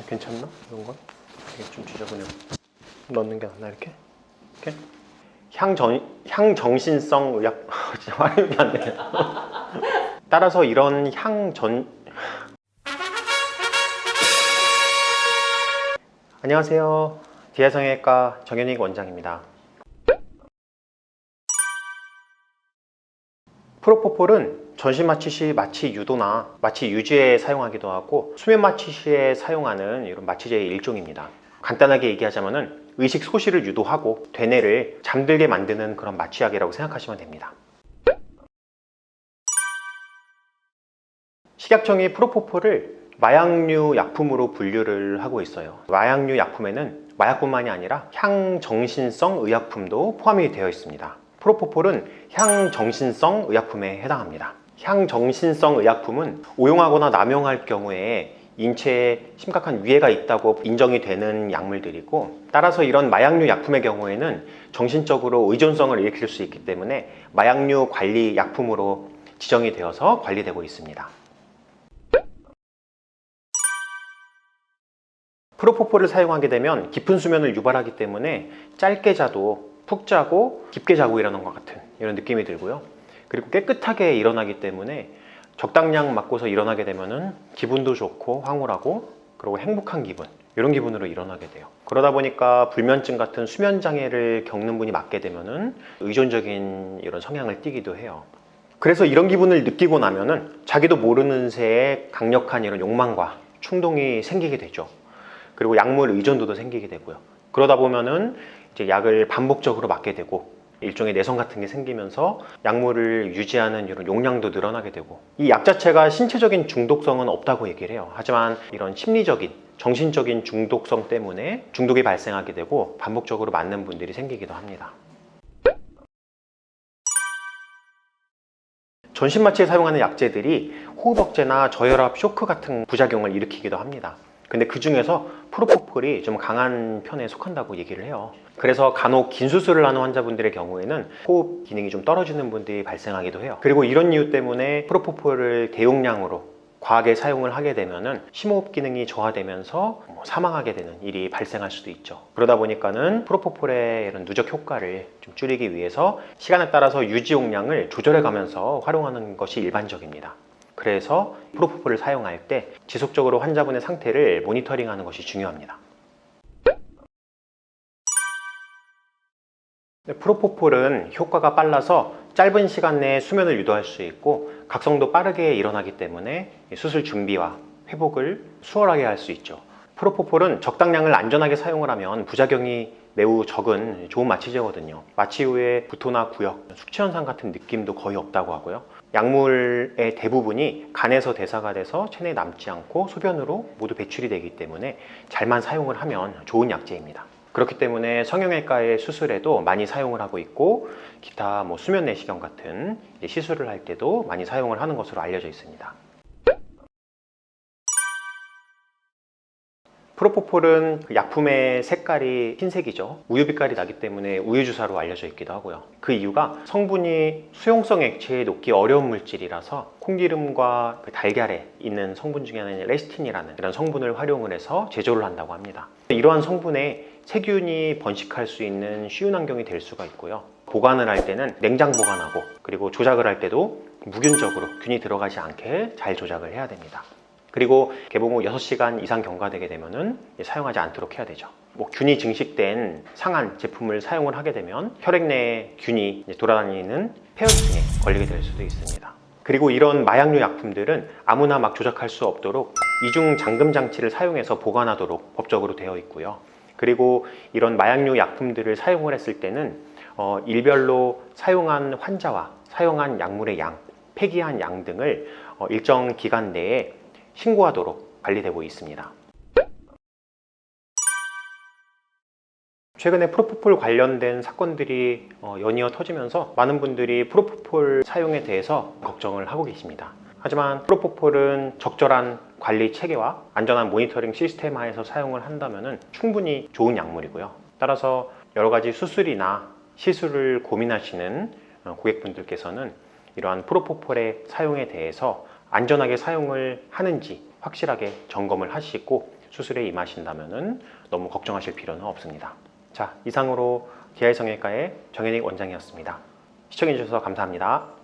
괜찮나? 이런 건? 이게 좀 지저분해. 넣는 게 낫나 이렇게? 이렇게? 향정신성 의약 진짜 발음이 안 돼. 따라서 이런 안녕하세요. 디아성형외과 정현익 원장입니다. 프로포폴은 전신 마취 시 마취 유도나 마취 유지에 사용하기도 하고 수면 마취 시에 사용하는 이런 마취제의 일종입니다. 간단하게 얘기하자면은 의식 소실을 유도하고 되뇌를 잠들게 만드는 그런 마취약이라고 생각하시면 됩니다. 식약청이 프로포폴을 마약류 약품으로 분류를 하고 있어요. 마약류 약품에는 마약뿐만이 아니라 향정신성 의약품도 포함이 되어 있습니다. 프로포폴은 향정신성 의약품에 해당합니다. 향정신성 의약품은 오용하거나 남용할 경우에 인체에 심각한 위해가 있다고 인정이 되는 약물들이고, 따라서 이런 마약류 약품의 경우에는 정신적으로 의존성을 일으킬 수 있기 때문에 마약류 관리 약품으로 지정이 되어서 관리되고 있습니다. 프로포폴을 사용하게 되면 깊은 수면을 유발하기 때문에 짧게 자도 푹 자고 깊게 자고 일어난 것 같은 이런 느낌이 들고요. 그리고 깨끗하게 일어나기 때문에 적당량 맞고서 일어나게 되면은 기분도 좋고 황홀하고 그리고 행복한 기분, 이런 기분으로 일어나게 돼요. 그러다 보니까 불면증 같은 수면 장애를 겪는 분이 맞게 되면은 의존적인 이런 성향을 띠기도 해요. 그래서 이런 기분을 느끼고 나면은 자기도 모르는 새에 강력한 이런 욕망과 충동이 생기게 되죠. 그리고 약물 의존도도 생기게 되고요. 그러다 보면은 이제 약을 반복적으로 맞게 되고 일종의 내성 같은 게 생기면서 약물을 유지하는 이런 용량도 늘어나게 되고, 이 약 자체가 신체적인 중독성은 없다고 얘기를 해요. 하지만 이런 심리적인, 정신적인 중독성 때문에 중독이 발생하게 되고 반복적으로 맞는 분들이 생기기도 합니다. 전신 마취에 사용하는 약제들이 호흡억제나 저혈압 쇼크 같은 부작용을 일으키기도 합니다. 근데 그 중에서 프로포폴이 좀 강한 편에 속한다고 얘기를 해요. 그래서 간혹 긴 수술을 하는 환자분들의 경우에는 호흡 기능이 좀 떨어지는 분들이 발생하기도 해요. 그리고 이런 이유 때문에 프로포폴을 대용량으로 과하게 사용을 하게 되면은 심호흡 기능이 저하되면서 사망하게 되는 일이 발생할 수도 있죠. 그러다 보니까는 프로포폴의 이런 누적 효과를 좀 줄이기 위해서 시간에 따라서 유지 용량을 조절해 가면서 활용하는 것이 일반적입니다. 그래서 프로포폴을 사용할 때 지속적으로 환자분의 상태를 모니터링하는 것이 중요합니다. 프로포폴은 효과가 빨라서 짧은 시간 내에 수면을 유도할 수 있고 각성도 빠르게 일어나기 때문에 수술 준비와 회복을 수월하게 할 수 있죠. 프로포폴은 적당량을 안전하게 사용을 하면 부작용이 매우 적은 좋은 마취제거든요. 마취 후에 구토나 구역, 숙취 현상 같은 느낌도 거의 없다고 하고요. 약물의 대부분이 간에서 대사가 돼서 체내에 남지 않고 소변으로 모두 배출이 되기 때문에 잘만 사용을 하면 좋은 약제입니다. 그렇기 때문에 성형외과의 수술에도 많이 사용을 하고 있고, 기타 수면 내시경 같은 시술을 할 때도 많이 사용을 하는 것으로 알려져 있습니다. 프로포폴은 약품의 색깔이 흰색이죠. 우유빛깔이 나기 때문에 우유주사로 알려져 있기도 하고요. 그 이유가 성분이 수용성 액체에 녹기 어려운 물질이라서 콩기름과 달걀에 있는 성분 중에 하나인 레시틴이라는 이런 성분을 활용을 해서 제조를 한다고 합니다. 이러한 성분에 세균이 번식할 수 있는 쉬운 환경이 될 수가 있고요. 보관을 할 때는 냉장 보관하고, 그리고 조작을 할 때도 무균적으로 균이 들어가지 않게 잘 조작을 해야 됩니다. 그리고 개봉 후 6시간 이상 경과되게 되면은 사용하지 않도록 해야 되죠. 균이 증식된 상한 제품을 사용을 하게 되면 혈액 내에 균이 돌아다니는 폐혈증에 걸리게 될 수도 있습니다. 그리고 이런 마약류 약품들은 아무나 막 조작할 수 없도록 이중 잠금 장치를 사용해서 보관하도록 법적으로 되어 있고요. 그리고 이런 마약류 약품들을 사용을 했을 때는 일별로 사용한 환자와 사용한 약물의 양, 폐기한 양 등을 일정 기간 내에 신고하도록 관리되고 있습니다. 최근에 프로포폴 관련된 사건들이 연이어 터지면서 많은 분들이 프로포폴 사용에 대해서 걱정을 하고 계십니다. 하지만 프로포폴은 적절한 관리 체계와 안전한 모니터링 시스템 하에서 사용을 한다면 충분히 좋은 약물이고요. 따라서 여러 가지 수술이나 시술을 고민하시는 고객분들께서는 이러한 프로포폴의 사용에 대해서 안전하게 사용을 하는지 확실하게 점검을 하시고 수술에 임하신다면 너무 걱정하실 필요는 없습니다. 자, 이상으로 기아이성형외과의 정현익 원장이었습니다. 시청해주셔서 감사합니다.